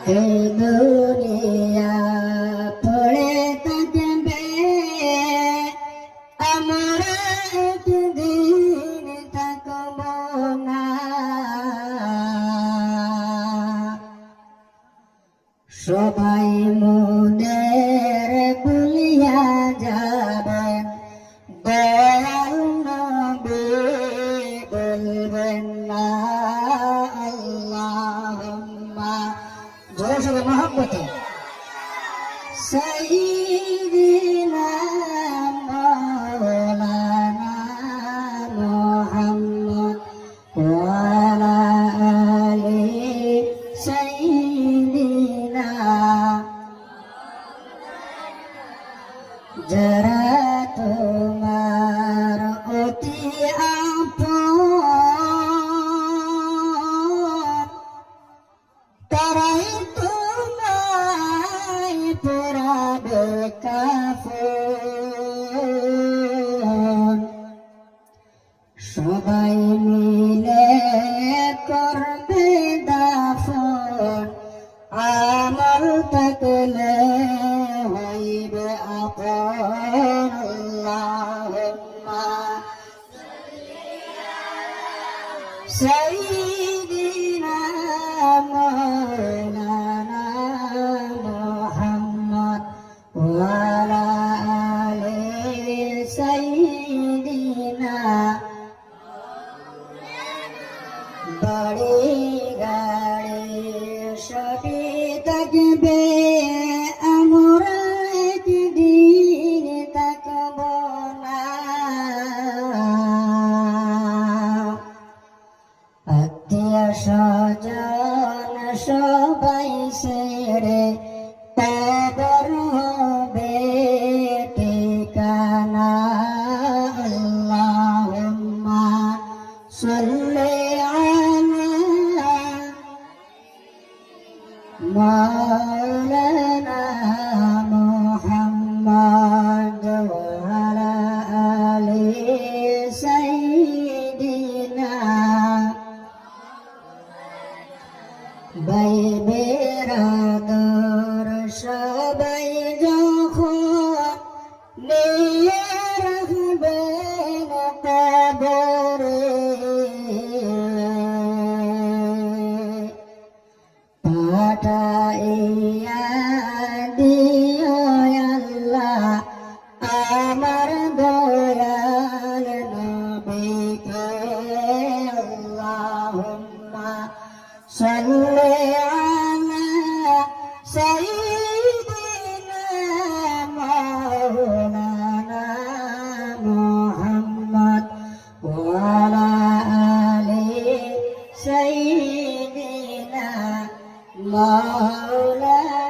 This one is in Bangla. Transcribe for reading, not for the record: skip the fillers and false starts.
এই দুনিয়া পড়ে থাকবে আমরা একদিন থাকব না সবাই মোদের ভুলিয়া যাবে দয়াল নবী বলবেন না আল্লাহুম্মা জোরে সবাই মহব্বতে সাইয়্যিদিনা মাওলানা মুহাম্মদ ওয়া আলা আলি সাইয়্যিদিনা যারা তোমার অতি আপন তারাই তোমায় পরাবে কাফন সবাই মিলে করবে দাফন আমল থাকলে হইবে আপন আল্লাহুম্মা সাইয়্যিদিনা মাওলানা মুহাম্মদ ওয়া আলা আলি সাইয়্যিদিনা বাড়ি গাড়ি সবই থাকবে আমরা একদিন থাকব না আত্মীয় স্বজন সবাই ছেড়ে কবর হবে ঠিকানা আল্লাহুম্মা সাল্লি আলা মাওলানা মুহাম্মদ ওয়া আলা আলি সাইয়্যিদিনা ভাই বেরাদর সবাই যখন নিয়ে রাখবেন কবরে পাঠাইয়া দিও আল্লাহ আমার দয়াল নবীকে আল্লাহুম্মা সাল্লি আলা সাইয়্যিদিনা মাওলানা মুহাম্মদ ওয়া আলা আলি সাইয়্যিদিনা মাওলানা